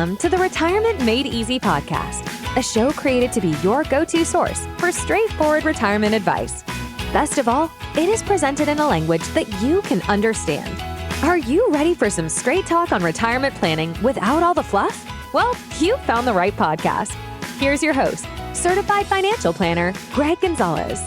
Welcome to the Retirement Made Easy podcast, a show created to be your go-to source for straightforward retirement advice. Best of all, it is presented in a language that you can understand. Are you ready for some straight talk on retirement planning without all the fluff? Well, you found the right podcast. Here's your host, certified financial planner, Greg Gonzalez.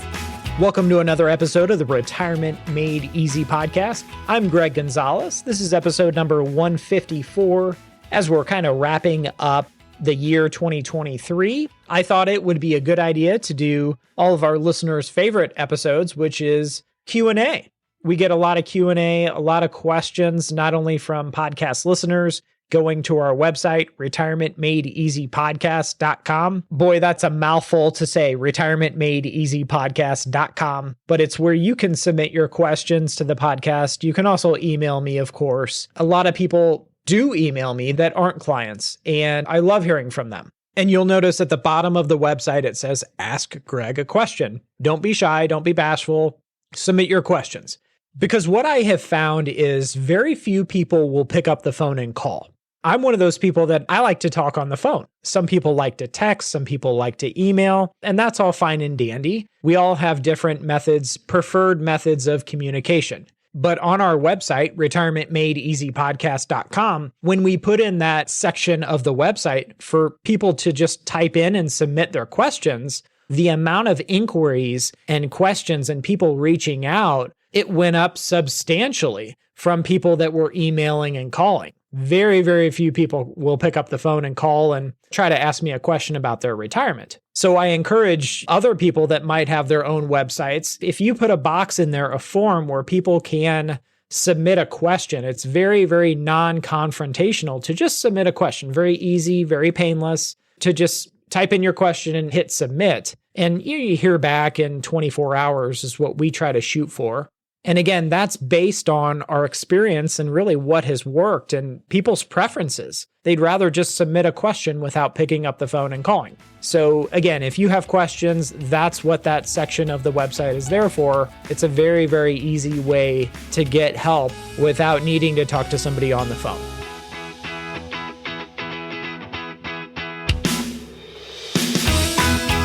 Welcome to another episode of the Retirement Made Easy podcast. I'm Greg Gonzalez. This is episode number 154. As we're kind of wrapping up the year 2023, I thought it would be a good idea to do all of our listeners' favorite episodes, which is Q&A. We get a lot of Q&A, a lot of questions, not only from podcast listeners, going to our website, retirementmadeeasypodcast.com. Boy, that's a mouthful to say, retirementmadeeasypodcast.com, but it's where you can submit your questions to the podcast. You can also email me, of course. A lot of people do email me that aren't clients, and I love hearing from them. And you'll notice at the bottom of the website, it says, Ask Greg a question. Don't be shy, don't be bashful, submit your questions. Because what I have found is very few people will pick up the phone and call. I'm one of those people that I like to talk on the phone. Some people like to text, some people like to email, and that's all fine and dandy. We all have different methods, preferred methods of communication. But on our website, retirementmadeeasypodcast.com, when we put in that section of the website for people to just type in and submit their questions, the amount of inquiries and questions and people reaching out, it went up substantially from people that were emailing and calling. Very, very few people will pick up the phone and call and try to ask me a question about their retirement. So I encourage other people that might have their own websites, if you put a box in there, a form where people can submit a question, it's very, very non-confrontational to just submit a question. Very easy, very painless to just type in your question and hit submit. And you hear back in 24 hours is what we try to shoot for. And again, that's based on our experience and really what has worked and people's preferences. They'd rather just submit a question without picking up the phone and calling. So again, if you have questions, that's what that section of the website is there for. It's a very, very easy way to get help without needing to talk to somebody on the phone.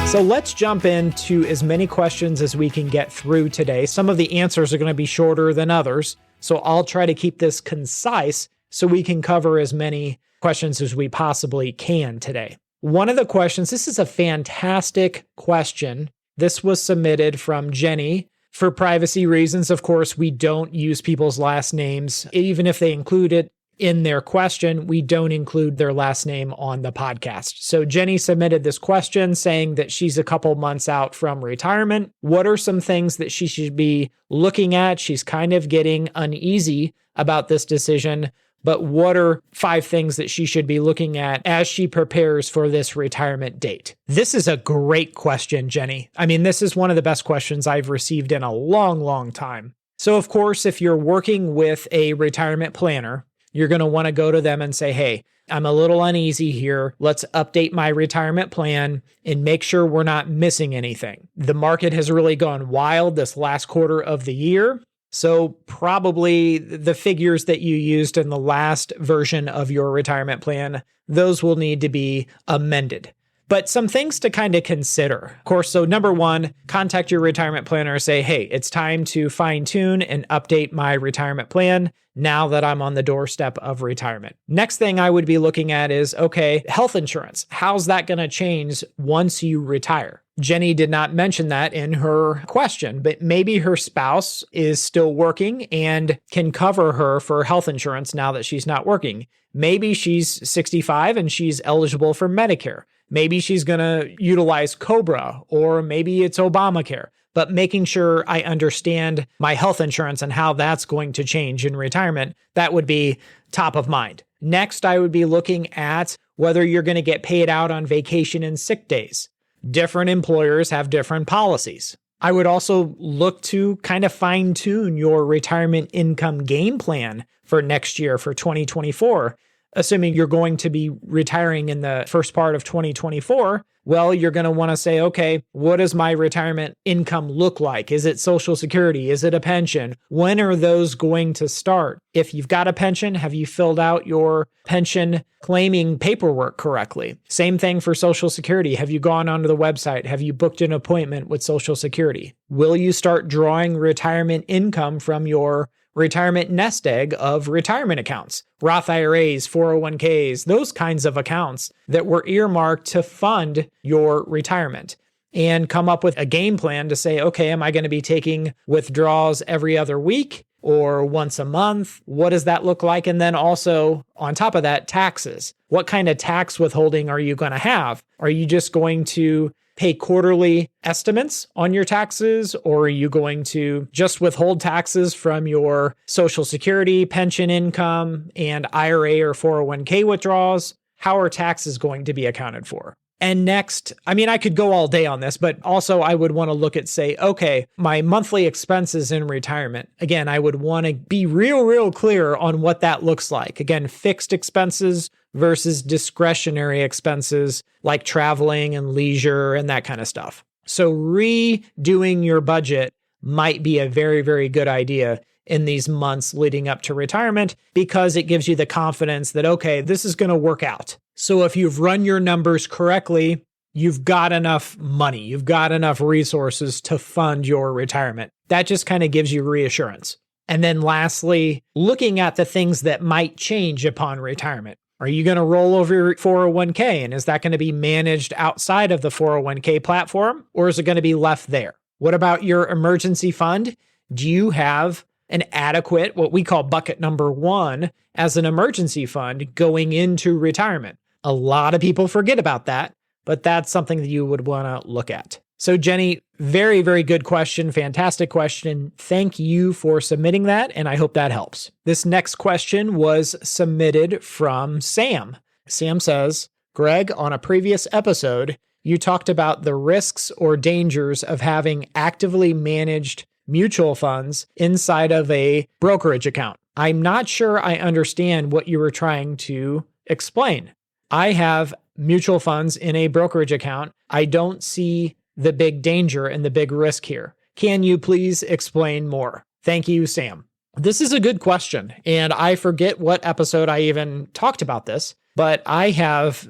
So let's jump into as many questions as we can get through today. Some of the answers are going to be shorter than others, so I'll try to keep this concise so we can cover as many questions as we possibly can today. One of the questions, this is a fantastic question. This was submitted from Jenny. For privacy reasons, of course, we don't use people's last names. Even if they include it in their question, we don't include their last name on the podcast. So Jenny submitted this question saying that she's a couple months out from retirement. What are some things that she should be looking at? She's kind of getting uneasy about this decision, but what are 5 things that she should be looking at as she prepares for this retirement date? This is a great question, Jenny. I mean, this is one of the best questions I've received in a long, long time. So of course, if you're working with a retirement planner, you're going to want to go to them and say, hey, I'm a little uneasy here. Let's update my retirement plan and make sure we're not missing anything. The market has really gone wild this last quarter of the year. So probably the figures that you used in the last version of your retirement plan, those will need to be amended. But some things to kind of consider. Of course, so number 1, contact your retirement planner and say, hey, it's time to fine tune and update my retirement plan now that I'm on the doorstep of retirement. Next thing I would be looking at is, okay, health insurance. How's that going to change once you retire? Jenny did not mention that in her question, but maybe her spouse is still working and can cover her for health insurance now that she's not working. Maybe she's 65 and she's eligible for Medicare. Maybe she's going to utilize COBRA, or maybe it's Obamacare. But making sure I understand my health insurance and how that's going to change in retirement, that would be top of mind. Next, I would be looking at whether you're going to get paid out on vacation and sick days. Different employers have different policies. I would also look to kind of fine tune your retirement income game plan for next year, for 2024. assuming you're going to be retiring in the first part of 2024, well, you're going to want to say, okay, what does my retirement income look like? Is it Social Security? Is it a pension? When are those going to start? If you've got a pension, have you filled out your pension claiming paperwork correctly? Same thing for Social Security. Have you gone onto the website? Have you booked an appointment with Social Security? Will you start drawing retirement income from your retirement nest egg of retirement accounts, Roth IRAs, 401ks, those kinds of accounts that were earmarked to fund your retirement, and come up with a game plan to say, okay, am I going to be taking withdrawals every other week or once a month? What does that look like? And then also on top of that, taxes. What kind of tax withholding are you going to have? Are you just going to pay quarterly estimates on your taxes, or are you going to just withhold taxes from your Social Security, pension income, and IRA or 401k withdrawals? How are taxes going to be accounted for? And next, I could go all day on this, but also I would want to look at, say, okay, my monthly expenses in retirement. Again, I would want to be real clear on what that looks like. Again, fixed expenses versus discretionary expenses like traveling and leisure and that kind of stuff. So redoing your budget might be a very good idea in these months leading up to retirement, because it gives you the confidence that, okay, this is going to work out. So if you've run your numbers correctly, you've got enough money, you've got enough resources to fund your retirement. That just kind of gives you reassurance. And then lastly, looking at the things that might change upon retirement. Are you going to roll over your 401k? And is that going to be managed outside of the 401k platform, or is it going to be left there? What about your emergency fund? Do you have an adequate, what we call bucket number 1, as an emergency fund going into retirement? A lot of people forget about that, but that's something that you would want to look at. So Jenny, very good question. Fantastic question. Thank you for submitting that, and I hope that helps. This next question was submitted from Sam. Sam says, Greg, on a previous episode, you talked about the risks or dangers of having actively managed mutual funds inside of a brokerage account. I'm not sure I understand what you were trying to explain. I have mutual funds in a brokerage account. I don't see the big danger and the big risk here. Can you please explain more? Thank you, Sam. This is a good question, and I forget what episode I even talked about this, but I have,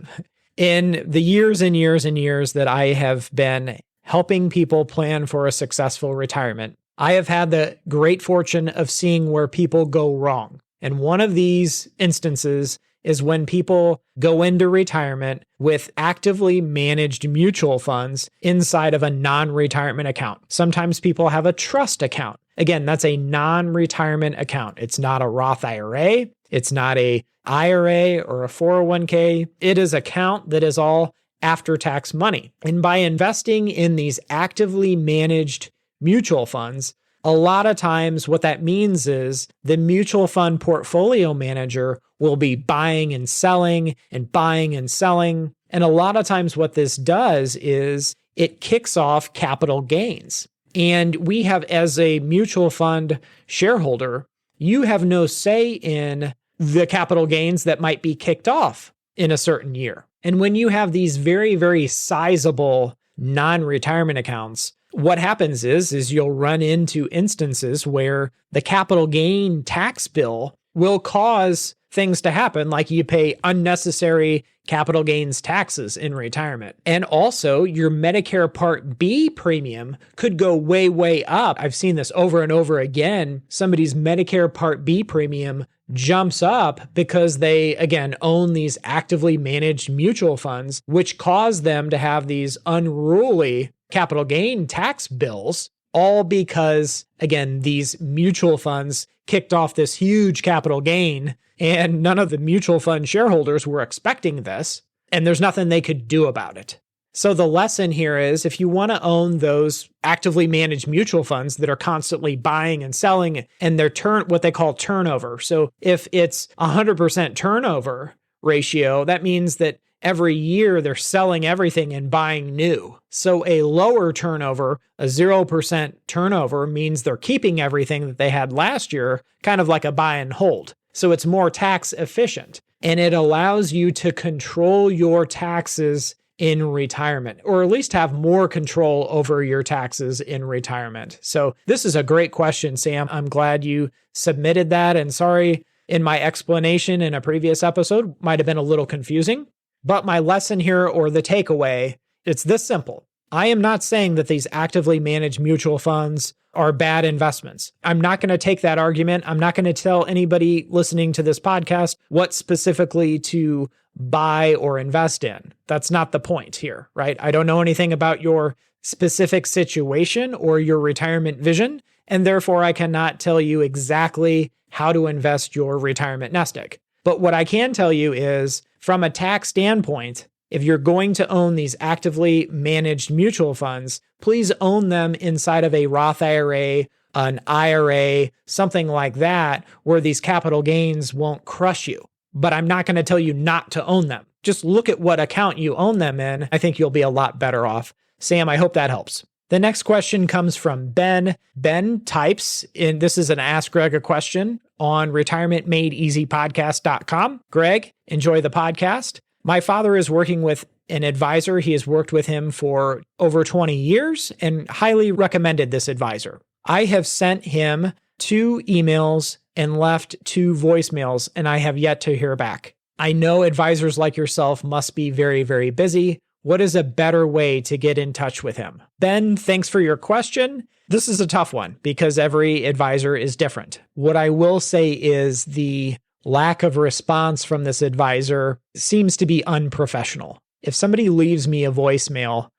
in the years and years that I have been helping people plan for a successful retirement, I have had the great fortune of seeing where people go wrong. And one of these instances is when people go into retirement with actively managed mutual funds inside of a non-retirement account. Sometimes people have a trust account. Again, that's a non-retirement account. It's not a Roth IRA. It's not a IRA or a 401k. It is an account that is all after-tax money. And by investing in these actively managed mutual funds, a lot of times what that means is the mutual fund portfolio manager will be buying and selling and buying and selling. And a lot of times what this does is it kicks off capital gains. And we have, as a mutual fund shareholder, you have no say in the capital gains that might be kicked off in a certain year. And when you have these very sizable non-retirement accounts, what happens is you'll run into instances where the capital gain tax bill will cause things to happen, like you pay unnecessary capital gains taxes in retirement. And also your Medicare Part B premium could go way up. I've seen this over and over again. Somebody's Medicare Part B premium jumps up because they, again, own these actively managed mutual funds, which cause them to have these unruly capital gain tax bills, all because, again, these mutual funds kicked off this huge capital gain, and none of the mutual fund shareholders were expecting this, and there's nothing they could do about it. So the lesson here is, if you want to own those actively managed mutual funds that are constantly buying and selling, and their what they call turnover. So if it's 100% turnover ratio, that means that every year they're selling everything and buying new. So a lower turnover, a 0% turnover, means they're keeping everything that they had last year, kind of like a buy and hold. So it's more tax efficient. and it allows you to control your taxes in retirement, or at least have more control over your taxes in retirement. So this is a great question, Sam. I'm glad you submitted that, and sorry in my explanation in a previous episode might have been a little confusing, but my lesson here, or the takeaway, it's this simple. I am not saying that these actively managed mutual funds are bad investments. I'm not going to take that argument. I'm not going to tell anybody listening to this podcast what specifically to buy or invest in. That's not the point here, right? I don't know anything about your specific situation or your retirement vision, and therefore I cannot tell you exactly how to invest your retirement nest egg. But what I can tell you is, from a tax standpoint, if you're going to own these actively managed mutual funds, please own them inside of a Roth IRA, an IRA, something like that, where these capital gains won't crush you. But I'm not going to tell you not to own them. Just look at what account you own them in. I think you'll be a lot better off. Sam, I hope that helps. The next question comes from Ben. Ben types in, this is an Ask Greg a question on retirementmadeeasypodcast.com. Greg, enjoy the podcast. My father is working with an advisor. He has worked with him for over 20 years and highly recommended this advisor. I have sent him 2 emails and left 2 voicemails, and I have yet to hear back. I know advisors like yourself must be very, very busy. What is a better way to get in touch with him? Ben, thanks for your question. This is a tough one because every advisor is different. What I will say is the lack of response from this advisor seems to be unprofessional. If somebody leaves me a voicemail,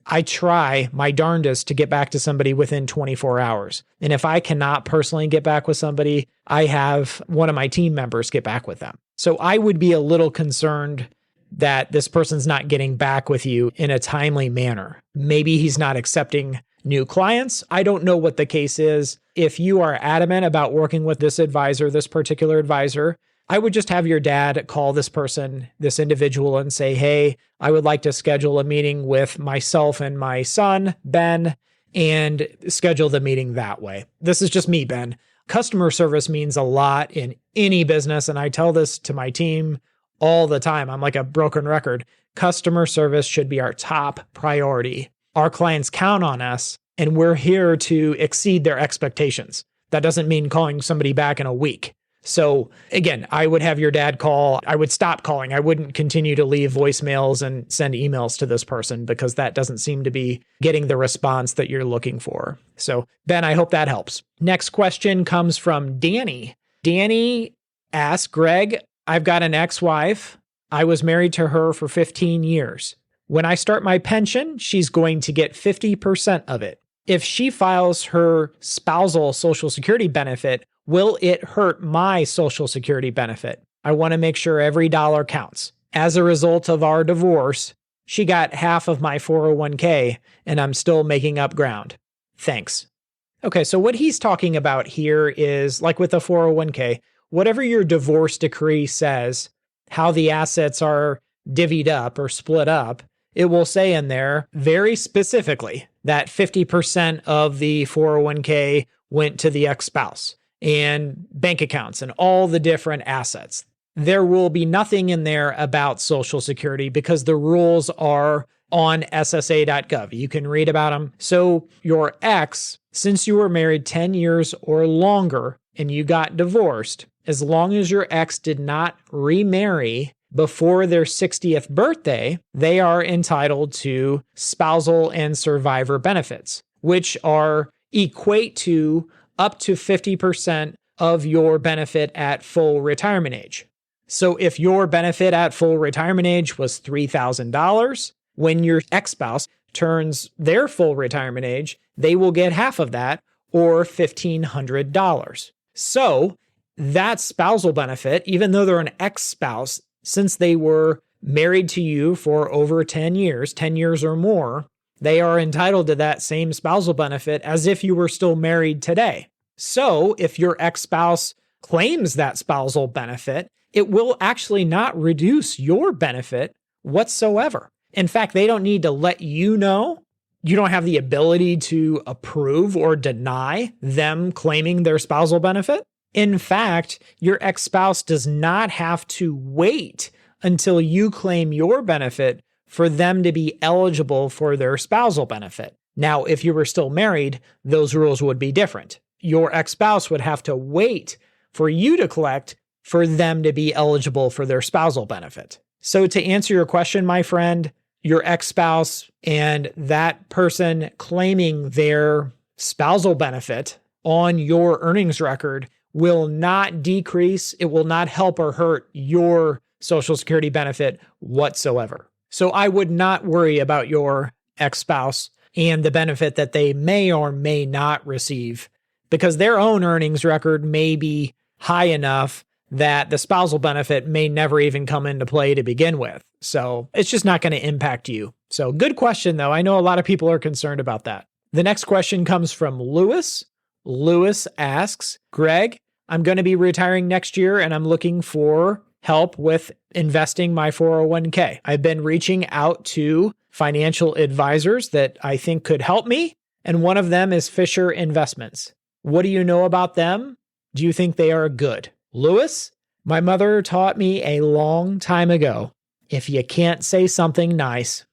I try my darndest to get back to somebody within 24 hours. And if I cannot personally get back with somebody, I have one of my team members get back with them. So I would be a little concerned that this person's not getting back with you in a timely manner. Maybe he's not accepting new clients. I don't know what the case is. If you are adamant about working with this advisor, this particular advisor, I would just have your dad call this person, this individual, and say, hey, I would like to schedule a meeting with myself and my son, Ben, and schedule the meeting that way. This is just me, Ben. Customer service means a lot in any business, and I tell this to my team all the time. I'm like a broken record. Customer service should be our top priority. Our clients count on us, and we're here to exceed their expectations. That doesn't mean calling somebody back in a week. So again, I would have your dad call. I would stop calling. I wouldn't continue to leave voicemails and send emails to this person because that doesn't seem to be getting the response that you're looking for. So Ben, I hope that helps. Next question comes from Danny. Danny asks, Greg, I've got an ex-wife. I was married to her for 15 years. When I start my pension, she's going to get 50% of it. If she files her spousal Social Security benefit, will it hurt my Social Security benefit? I want to make sure every dollar counts. As a result of our divorce, she got half of my 401k, and I'm still making up ground. Thanks. Okay, so what he's talking about here is, like with the 401k, whatever your divorce decree says, how the assets are divvied up or split up, it will say in there very specifically that 50% of the 401k went to the ex-spouse and bank accounts and all the different assets. There will be nothing in there about Social Security because the rules are on SSA.gov. You can read about them. So your ex, since you were married 10 years or longer and you got divorced, as long as your ex did not remarry before their 60th birthday, they are entitled to spousal and survivor benefits, which equate to up to 50% of your benefit at full retirement age. So if your benefit at full retirement age was $3,000, when your ex-spouse turns their full retirement age, they will get half of that, or $1,500. So that spousal benefit, even though they're an ex-spouse, since they were married to you for over 10 years or more, they are entitled to that same spousal benefit as if you were still married today. So if your ex-spouse claims that spousal benefit, it will actually not reduce your benefit whatsoever. In fact, they don't need to let you know. You don't have the ability to approve or deny them claiming their spousal benefit. In fact, your ex-spouse does not have to wait until you claim your benefit for them to be eligible for their spousal benefit. Now, if you were still married, those rules would be different. Your ex-spouse would have to wait for you to collect for them to be eligible for their spousal benefit. So to answer your question, my friend, your ex-spouse and that person claiming their spousal benefit on your earnings record will not decrease. It will not help or hurt your Social Security benefit whatsoever. So I would not worry about your ex-spouse and the benefit that they may or may not receive, because their own earnings record may be high enough that the spousal benefit may never even come into play to begin with. So it's just not going to impact you. So good question, though. I know a lot of people are concerned about that. The next question comes from Lewis. Lewis asks, Greg, I'm going to be retiring next year and I'm looking for help with investing my 401k. I've been reaching out to financial advisors that I think could help me, and one of them is Fisher Investments. What do you know about them? Do you think they are good? Lewis, my mother taught me a long time ago, if you can't say something nice,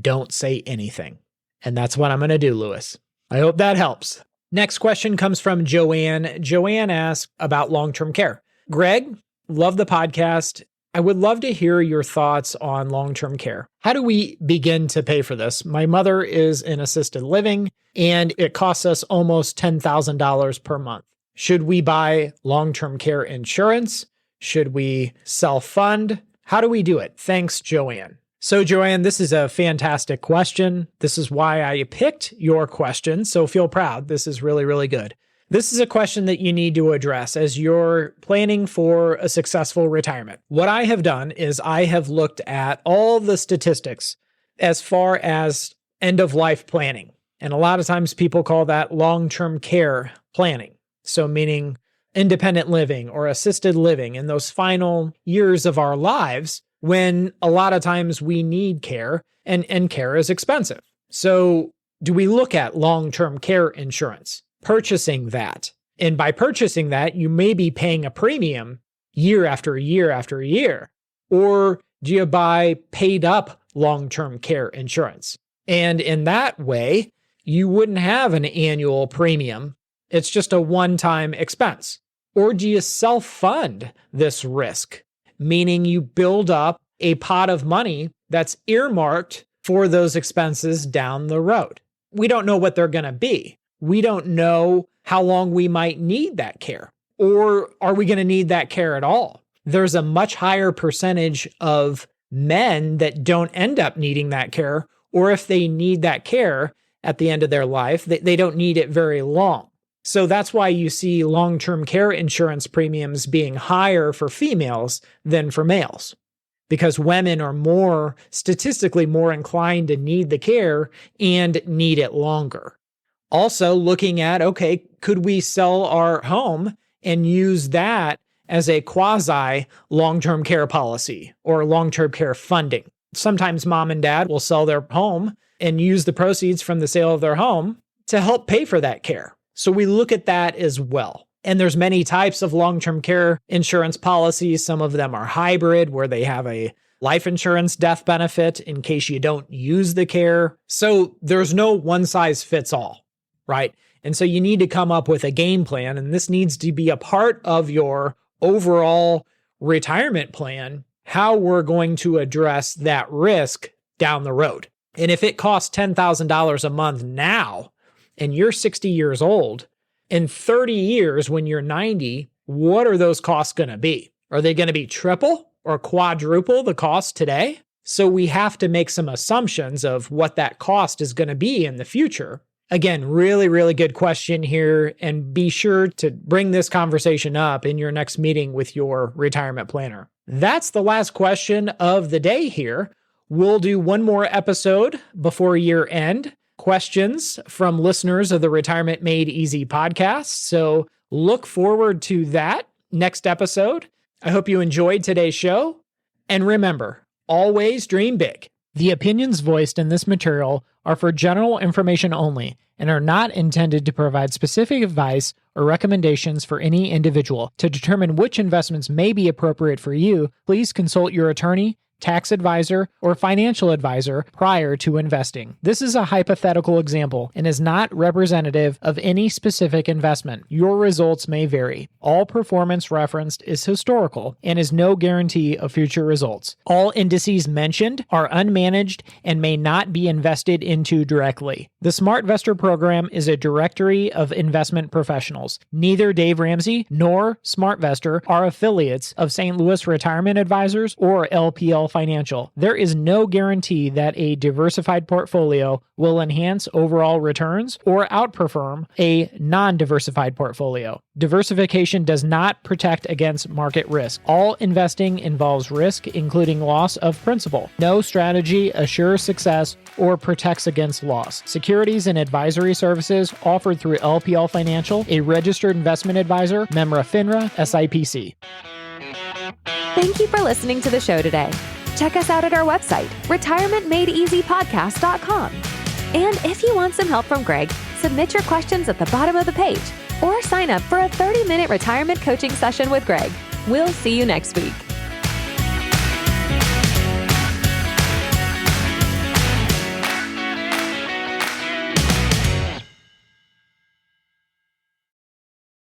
don't say anything. And that's what I'm going to do, Lewis. I hope that helps. Next question comes from Joanne. Joanne asks about long-term care. Greg, love the podcast. I would love to hear your thoughts on long-term care. How do we begin to pay for this? My mother is in assisted living, and it costs us almost $10,000 per month. Should we buy long-term care insurance? Should we self-fund? How do we do it? Thanks, Joanne. So, Joanne, this is a fantastic question. This is why I picked your question, so feel proud. This is really, really good. This is a question that you need to address as you're planning for a successful retirement. What I have done is I have looked at all the statistics as far as end-of-life planning. And a lot of times people call that long-term care planning. So meaning independent living or assisted living in those final years of our lives when a lot of times we need care and care is expensive. So do we look at long-term care insurance? Purchasing that. And by purchasing that, you may be paying a premium year after year after year. Or do you buy paid up long-term care insurance? And in that way, you wouldn't have an annual premium. It's just a one-time expense. Or do you self-fund this risk? Meaning you build up a pot of money that's earmarked for those expenses down the road. We don't know what they're going to be. We don't know how long we might need that care. Or are we going to need that care at all? There's a much higher percentage of men that don't end up needing that care, or if they need that care at the end of their life, they don't need it very long. So that's why you see long-term care insurance premiums being higher for females than for males, because women are statistically more inclined to need the care and need it longer. Also looking at, okay, could we sell our home and use that as a quasi long-term care policy or long-term care funding? Sometimes mom and dad will sell their home and use the proceeds from the sale of their home to help pay for that care. So we look at that as well. And there's many types of long-term care insurance policies. Some of them are hybrid, where they have a life insurance death benefit in case you don't use the care. So there's no one size fits all, right? And so you need to come up with a game plan, and this needs to be a part of your overall retirement plan, how we're going to address that risk down the road. And if it costs $10,000 a month now, and you're 60 years old, in 30 years when you're 90, what are those costs going to be? Are they going to be triple or quadruple the cost today? So we have to make some assumptions of what that cost is going to be in the future. Again, really, really good question here, and be sure to bring this conversation up in your next meeting with your retirement planner. That's the last question of the day here. We'll do one more episode before year end. Questions from listeners of the Retirement Made Easy podcast. So look forward to that next episode. I hope you enjoyed today's show. And remember, always dream big. The opinions voiced in this material are for general information only and are not intended to provide specific advice or recommendations for any individual. To determine which investments may be appropriate for you, please consult your attorney, tax advisor, or financial advisor prior to investing. This is a hypothetical example and is not representative of any specific investment. Your results may vary. All performance referenced is historical and is no guarantee of future results. All indices mentioned are unmanaged and may not be invested into directly. The SmartVestor program is a directory of investment professionals. Neither Dave Ramsey nor SmartVestor are affiliates of St. Louis Retirement Advisors or LPL Financial. There is no guarantee that a diversified portfolio will enhance overall returns or outperform a non-diversified portfolio. Diversification does not protect against market risk. All investing involves risk, including loss of principal. No strategy assures success or protects against loss. Securities and advisory services offered through LPL Financial, a registered investment advisor, member FINRA, SIPC. Thank you for listening to the show today. Check us out at our website, retirementmadeeasypodcast.com. And if you want some help from Greg, submit your questions at the bottom of the page or sign up for a 30-minute retirement coaching session with Greg. We'll see you next week.